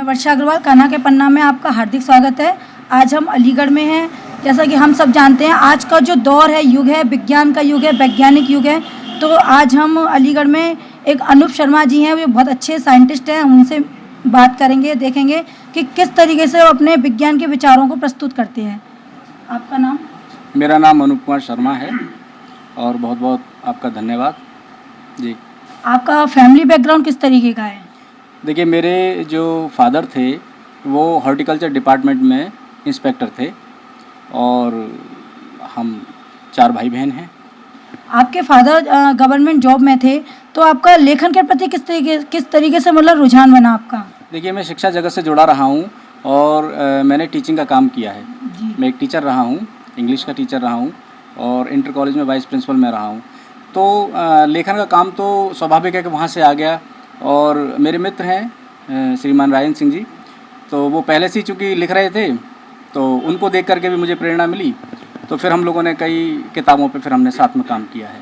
वर्षा अग्रवाल, कान्हा के पन्ना में आपका हार्दिक स्वागत है। आज हम अलीगढ़ में हैं। जैसा कि हम सब जानते हैं, आज का जो दौर है, युग है, विज्ञान का युग है, वैज्ञानिक युग है। तो आज हम अलीगढ़ में एक अनूप शर्मा जी हैं, वे बहुत अच्छे साइंटिस्ट हैं। हम उनसे बात करेंगे, देखेंगे कि किस तरीके से वो अपने विज्ञान के विचारों को प्रस्तुत करते हैं। आपका नाम? मेरा नाम अनूप कुमार शर्मा है और बहुत बहुत आपका धन्यवाद जी। आपका फैमिली बैकग्राउंड किस तरीके का है? देखिए, मेरे जो फादर थे वो हॉर्टिकल्चर डिपार्टमेंट में इंस्पेक्टर थे और हम 4 भाई बहन हैं। आपके फादर गवर्नमेंट जॉब में थे, तो आपका लेखन के प्रति किस तरीके से मतलब रुझान बना आपका? देखिए, मैं शिक्षा जगत से जुड़ा रहा हूँ और मैंने टीचिंग का काम किया है। मैं एक टीचर रहा हूँ, इंग्लिश का टीचर रहा हूँ और इंटर कॉलेज में वाइस प्रिंसिपल में रहा हूँ। तो लेखन का काम तो स्वाभाविक है कि वहाँ से आ गया। और मेरे मित्र हैं श्रीमान राजन सिंह जी, तो वो पहले से ही चूँकि लिख रहे थे, तो उनको देख करके भी मुझे प्रेरणा मिली। तो फिर हम लोगों ने कई किताबों पे फिर हमने साथ में काम किया है।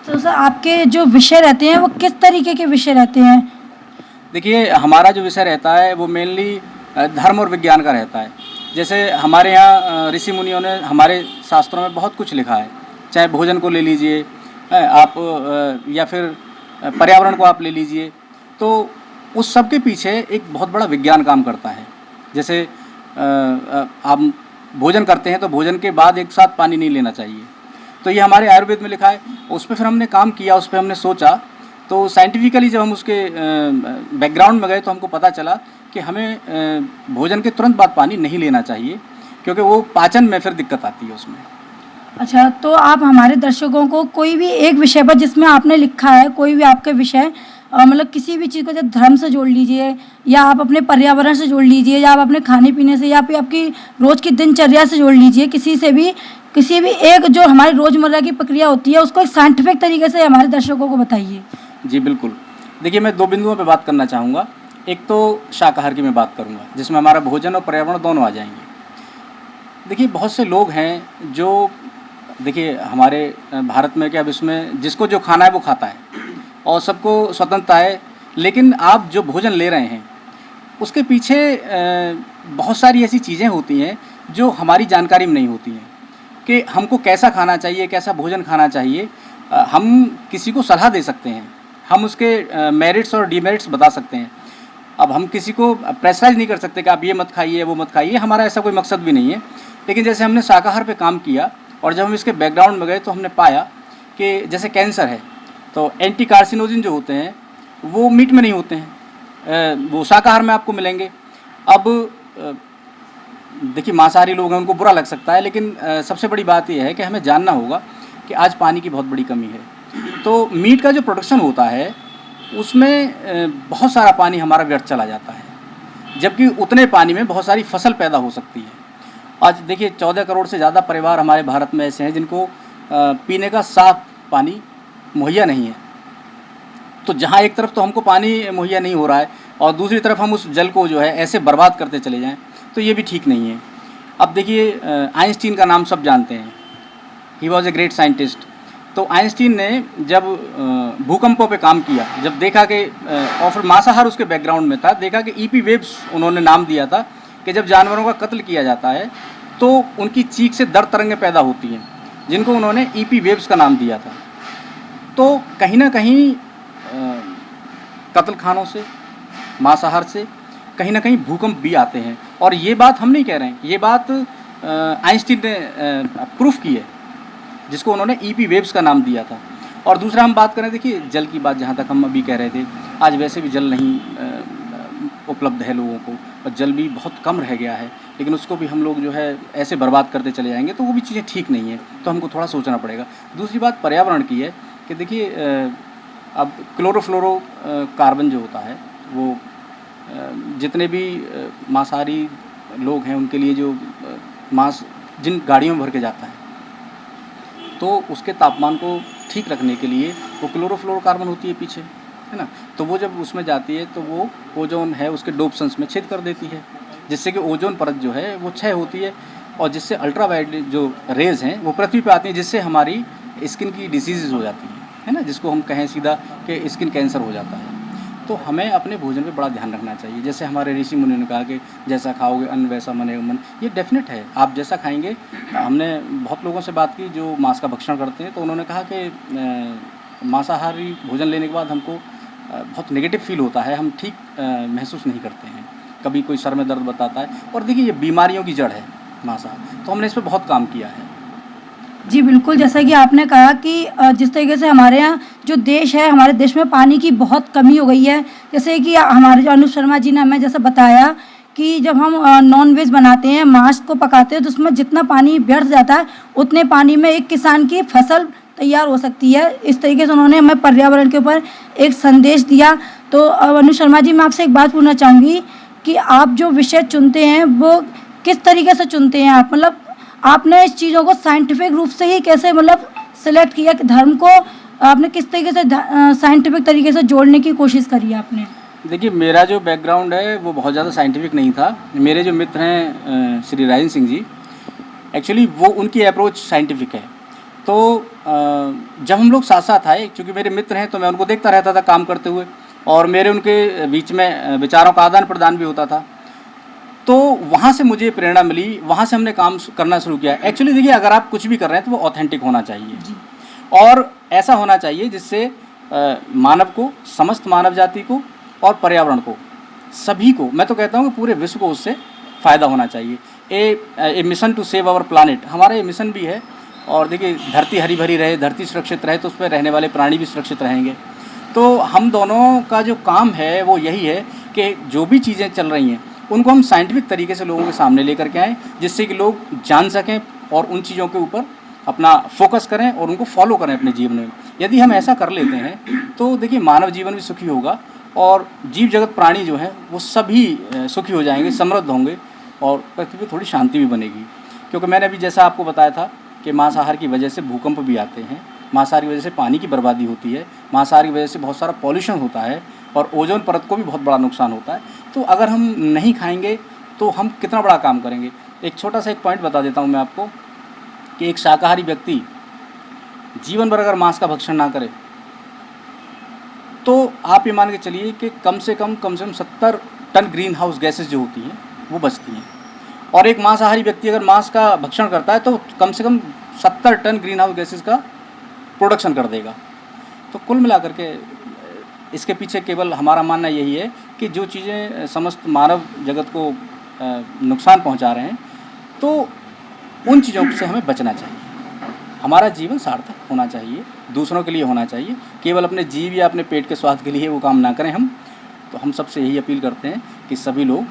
तो सर, आपके जो विषय रहते हैं वो किस तरीके के विषय रहते हैं? देखिए, हमारा जो विषय रहता है वो मेनली धर्म और विज्ञान का रहता है। जैसे हमारे यहाँ ऋषि मुनियों ने हमारे शास्त्रों में बहुत कुछ लिखा है, चाहे भोजन को ले लीजिए आप, या फिर पर्यावरण को आप ले लीजिए, तो उस सब के पीछे एक बहुत बड़ा विज्ञान काम करता है। जैसे आप भोजन करते हैं तो भोजन के बाद एक साथ पानी नहीं लेना चाहिए, तो ये हमारे आयुर्वेद में लिखा है। उस पर फिर हमने काम किया, उस पर हमने सोचा, तो साइंटिफिकली जब हम उसके बैकग्राउंड में गए तो हमको पता चला कि हमें भोजन के तुरंत बाद पानी नहीं लेना चाहिए, क्योंकि वो पाचन में फिर दिक्कत आती है उसमें। अच्छा, तो आप हमारे दर्शकों को कोई भी एक विषय पर जिसमें आपने लिखा है, कोई भी आपके विषय मतलब किसी भी चीज़ को, जैसे धर्म से जोड़ लीजिए, या आप अपने पर्यावरण से जोड़ लीजिए, या आप अपने खाने पीने से, या फिर आपकी रोज़ की दिनचर्या से जोड़ लीजिए, किसी भी एक जो हमारी रोज़मर्रा की प्रक्रिया होती है उसको एक साइंटिफिक तरीके से हमारे दर्शकों को बताइए। जी बिल्कुल। देखिए, मैं 2 बिंदुओं पे बात करना चाहूँगा। एक तो शाकाहार की मैं बात करूँगा, जिसमें हमारा भोजन और पर्यावरण दोनों आ जाएंगे। देखिए, बहुत से लोग हैं जो, देखिए हमारे भारत में क्या, अब इसमें जिसको जो खाना है वो खाता है और सबको स्वतंत्रता है, लेकिन आप जो भोजन ले रहे हैं उसके पीछे बहुत सारी ऐसी चीज़ें होती हैं जो हमारी जानकारी में नहीं होती हैं कि हमको कैसा खाना चाहिए, कैसा भोजन खाना चाहिए। हम किसी को सलाह दे सकते हैं, हम उसके मेरिट्स और डीमेरिट्स बता सकते हैं। अब हम किसी को प्रेशराइज नहीं कर सकते कि आप ये मत खाइए, वो मत खाइए, हमारा ऐसा कोई मकसद भी नहीं है। लेकिन जैसे हमने शाकाहार पे काम किया और जब हम इसके बैकग्राउंड में गए तो हमने पाया कि जैसे कैंसर है तो एंटी कार्सिनोजिन जो होते हैं वो मीट में नहीं होते हैं, वो शाकाहार में आपको मिलेंगे। अब देखिए, मांसाहारी लोग हैं, उनको बुरा लग सकता है, लेकिन सबसे बड़ी बात यह है कि हमें जानना होगा कि आज पानी की बहुत बड़ी कमी है। तो मीट का जो प्रोडक्शन होता है उसमें बहुत सारा पानी हमारा व्यर्थ चला जाता है, जबकि उतने पानी में बहुत सारी फसल पैदा हो सकती है। आज देखिए, 14 करोड़ से ज़्यादा परिवार हमारे भारत में ऐसे हैं जिनको पीने का साफ पानी मुहैया नहीं है। तो जहाँ एक तरफ तो हमको पानी मुहैया नहीं हो रहा है और दूसरी तरफ हम उस जल को जो है ऐसे बर्बाद करते चले जाएं, तो ये भी ठीक नहीं है। अब देखिए, आइंस्टीन का नाम सब जानते हैं, he was a great scientist. तो आइंस्टीन ने जब भूकंपों पे काम किया, जब देखा कि और फिर मांसाहार उसके बैकग्राउंड में था, देखा कि ईपी वेव्स उन्होंने नाम दिया था कि जब जानवरों का कत्ल किया जाता है तो उनकी चीख से दर्द तरंगें पैदा होती हैं, जिनको उन्होंने ईपी वेव्स का नाम दिया था। तो कहीं ना कहीं कत्ल खानों से, मांसाहार से कहीं ना कहीं भूकंप भी आते हैं। और ये बात हम नहीं कह रहे हैं, ये बात आइंस्टीन ने प्रूफ की है, जिसको उन्होंने ईपी वेव्स का नाम दिया था। और दूसरा हम बात करें, देखिए जल की बात, जहाँ तक हम अभी कह रहे थे, आज वैसे भी जल नहीं उपलब्ध है लोगों को, और जल भी बहुत कम रह गया है, लेकिन उसको भी हम लोग जो है ऐसे बर्बाद करते चले जाएंगे, तो वो भी चीज़ें ठीक नहीं है। तो हमको थोड़ा सोचना पड़ेगा। दूसरी बात पर्यावरण की है कि देखिए, अब क्लोरोफ्लोरो कार्बन जो होता है वो जितने भी मांसाहारी लोग हैं उनके लिए जो मांस जिन गाड़ियों में भर के जाता है, तो उसके तापमान को ठीक रखने के लिए वो क्लोरोफ्लोरोकार्बन होती है पीछे, है ना। तो वो जब उसमें जाती है तो वो ओजोन है उसके डोप्शंस में छेद कर देती है, जिससे कि ओजोन परत जो है वो क्षय होती है, और जिससे अल्ट्रावायलेट जो रेज़ हैं वो पृथ्वी पे आती हैं, जिससे हमारी स्किन की डिसीज़ हो जाती है ना, जिसको हम कहें सीधा कि स्किन कैंसर हो जाता है। तो हमें अपने भोजन पे बड़ा ध्यान रखना चाहिए। जैसे हमारे ऋषि मुनि ने कहा कि जैसा खाओगे अन्न वैसा मनेगा मन, ये डेफिनेट है। आप जैसा खाएंगे, हमने बहुत लोगों से बात की जो मांस का भक्षण करते हैं, तो उन्होंने कहा कि मांसाहारी भोजन लेने के बाद हमको बहुत नेगेटिव फील होता है, हम ठीक महसूस नहीं करते हैं, कभी कोई सर में दर्द बताता है। और देखिए ये बीमारियों की जड़ है मांसाहार, तो हमने इस पर बहुत काम किया है। जी बिल्कुल, जैसा कि आपने कहा कि जिस तरीके से हमारे यहाँ जो देश है, हमारे देश में पानी की बहुत कमी हो गई है। जैसे कि हमारे जो अनुप शर्मा जी ने हमें जैसे बताया कि जब हम नॉन वेज बनाते हैं, मांस को पकाते हैं, तो उसमें जितना पानी व्यर्थ जाता है उतने पानी में एक किसान की फसल तैयार हो सकती है। इस तरीके से उन्होंने हमें पर्यावरण के ऊपर एक संदेश दिया। तो अनुप शर्मा जी, मैं आपसे एक बात पूछना चाहूँगी कि आप जो विषय चुनते हैं वो किस तरीके से चुनते हैं आप? मतलब आपने इस चीज़ों को साइंटिफिक रूप से ही कैसे मतलब सिलेक्ट किया कि धर्म को आपने किस तरीके से साइंटिफिक तरीके से जोड़ने की कोशिश करी आपने? देखिए मेरा जो बैकग्राउंड है वो बहुत ज़्यादा साइंटिफिक नहीं था। मेरे जो मित्र हैं श्री राजन सिंह जी, एक्चुअली वो उनकी अप्रोच साइंटिफिक है। तो जब हम लोग साथ साथ आए, क्योंकि मेरे मित्र हैं तो मैं उनको देखता रहता था काम करते हुए, और मेरे उनके बीच में विचारों का आदान प्रदान भी होता था। तो वहाँ से मुझे प्रेरणा मिली, वहाँ से हमने काम करना शुरू किया। एक्चुअली देखिए अगर आप कुछ भी कर रहे हैं तो वो ऑथेंटिक होना चाहिए और ऐसा होना चाहिए जिससे मानव को, समस्त मानव जाति को और पर्यावरण को, सभी को, मैं तो कहता हूँ कि पूरे विश्व को उससे फ़ायदा होना चाहिए। A mission to save our planet, हमारा ये मिशन भी है। और देखिए धरती हरी भरी रहे, धरती सुरक्षित रहे तो उस पर रहने वाले प्राणी भी सुरक्षित रहेंगे। तो हम दोनों का जो काम है वो यही है कि जो भी चीज़ें चल रही हैं उनको हम साइंटिफिक तरीके से लोगों के सामने लेकर के आएँ, जिससे कि लोग जान सकें और उन चीज़ों के ऊपर अपना फोकस करें और उनको फॉलो करें अपने जीवन में। यदि हम ऐसा कर लेते हैं तो देखिए मानव जीवन भी सुखी होगा और जीव जगत प्राणी जो है वो सभी सुखी हो जाएंगे, समृद्ध होंगे और पृथ्वी पर थोड़ी शांति भी बनेगी। क्योंकि मैंने अभी जैसा आपको बताया था कि मांसाहार की वजह से भूकंप भी आते हैं, मांसाहार की वजह से पानी की बर्बादी होती है, मांसाहार की वजह से बहुत सारा पॉल्यूशन होता है और ओजोन परत को भी बहुत बड़ा नुकसान होता है। तो अगर हम नहीं खाएंगे तो हम कितना बड़ा काम करेंगे। एक छोटा सा एक पॉइंट बता देता हूँ मैं आपको कि एक शाकाहारी व्यक्ति जीवन भर अगर मांस का भक्षण ना करे तो आप ये मान के चलिए कि कम से कम 70 टन ग्रीन हाउस गैसेज जो होती हैं वो बचती हैं। और एक मांसाहारी व्यक्ति अगर मांस का भक्षण करता है तो कम से कम 70 टन ग्रीन हाउस गैसेज का प्रोडक्शन कर देगा। तो कुल मिलाकर के इसके पीछे केवल हमारा मानना यही है कि जो चीज़ें समस्त मानव जगत को नुकसान पहुंचा रहे हैं तो उन चीज़ों से हमें बचना चाहिए। हमारा जीवन सार्थक होना चाहिए, दूसरों के लिए होना चाहिए, केवल अपने जीव या अपने पेट के स्वास्थ्य के लिए वो काम ना करें हम। तो हम सबसे यही अपील करते हैं कि सभी लोग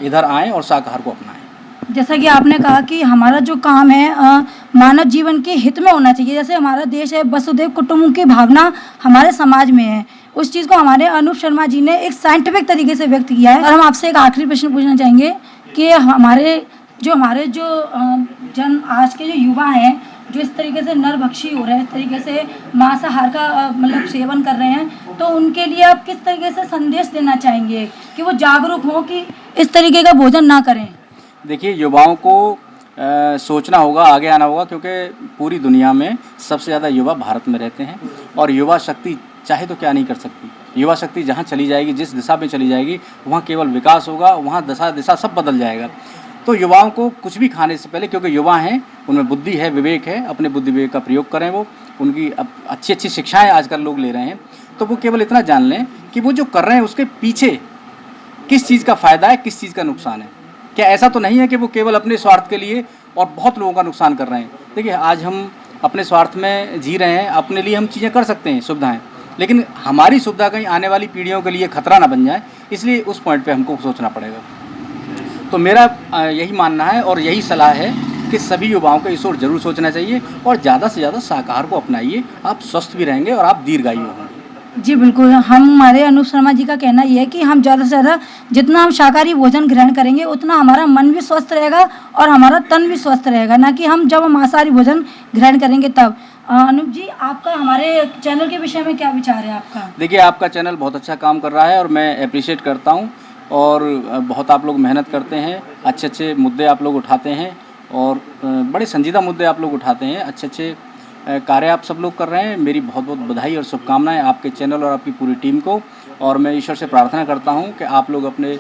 इधर आएँ और शाकाहार को अपनाएं। जैसा कि आपने कहा कि हमारा जो काम है मानव जीवन के हित में होना चाहिए। जैसे हमारा देश है, वसुधैव कुटुंबकम की भावना हमारे समाज में है, उस चीज़ को हमारे अनुप शर्मा जी ने एक साइंटिफिक तरीके से व्यक्त किया है। और हम आपसे एक आखिरी प्रश्न पूछना चाहेंगे कि हमारे जो जन आज के जो युवा हैं जो इस तरीके से नरभक्षी हो रहे हैं, इस तरीके से मांसाहार का मतलब सेवन कर रहे हैं, तो उनके लिए आप किस तरीके से संदेश देना चाहेंगे कि वो जागरूक हों कि इस तरीके का भोजन ना करें? देखिए युवाओं को सोचना होगा, आगे आना होगा, क्योंकि पूरी दुनिया में सबसे ज़्यादा युवा भारत में रहते हैं और युवा शक्ति चाहे तो क्या नहीं कर सकती। युवा शक्ति जहाँ चली जाएगी, जिस दिशा में चली जाएगी, वहाँ केवल विकास होगा, वहाँ दिशा सब बदल जाएगा। तो युवाओं को कुछ भी खाने से पहले, क्योंकि युवा हैं, उनमें बुद्धि है, विवेक है, अपने बुद्धि विवेक का प्रयोग करें। वो उनकी अच्छी शिक्षाएँ आजकल लोग ले रहे हैं, तो वो केवल इतना जान लें कि वो जो कर रहे हैं उसके पीछे किस चीज़ का फ़ायदा है, किस चीज़ का नुकसान है। क्या ऐसा तो नहीं है कि वो केवल अपने स्वार्थ के लिए और बहुत लोगों का नुकसान कर रहे हैं। देखिए आज हम अपने स्वार्थ में जी रहे हैं, अपने लिए हम चीज़ें कर सकते हैं, सुविधाएं, लेकिन हमारी सुविधा कहीं आने वाली पीढ़ियों के लिए खतरा ना बन जाए, इसलिए उस पॉइंट पे हमको सोचना पड़ेगा। तो मेरा यही मानना है और यही सलाह है कि सभी युवाओं को इस ओर जरूर सोचना चाहिए और ज़्यादा से ज़्यादा शाकाहार को अपनाइए। आप स्वस्थ भी रहेंगे और आप दीर्घायु होंगे। जी बिल्कुल, हमारे अनुप शर्मा जी का कहना ये है कि हम ज़्यादा से ज़्यादा जितना हम शाकाहारी भोजन ग्रहण करेंगे उतना हमारा मन भी स्वस्थ रहेगा और हमारा तन भी स्वस्थ रहेगा, ना कि हम जब हम मांसाहारी भोजन ग्रहण करेंगे तब। अनुप जी, आपका हमारे चैनल के विषय में क्या विचार है आपका? देखिए आपका चैनल बहुत अच्छा काम कर रहा है और मैं अप्रिशिएट करता हूँ और बहुत आप लोग मेहनत करते हैं, अच्छे अच्छे मुद्दे आप लोग उठाते हैं और बड़े संजीदा मुद्दे आप लोग उठाते हैं, अच्छे अच्छे कार्य आप सब लोग कर रहे हैं। मेरी बहुत बहुत बधाई और शुभकामनाएं आपके चैनल और आपकी पूरी टीम को। और मैं ईश्वर से प्रार्थना करता हूँ कि आप लोग अपने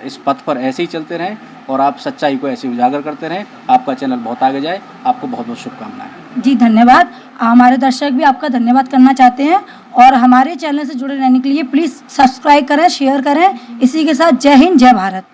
इस पथ पर ऐसे ही चलते रहें और आप सच्चाई को ऐसे उजागर करते रहें। आपका चैनल बहुत आगे जाए। आपको बहुत बहुत शुभकामनाएं। जी धन्यवाद। हमारे दर्शक भी आपका धन्यवाद करना चाहते हैं और हमारे चैनल से जुड़े रहने के लिए प्लीज़ सब्सक्राइब करें, शेयर करें। इसी के साथ जय हिंद, जय भारत।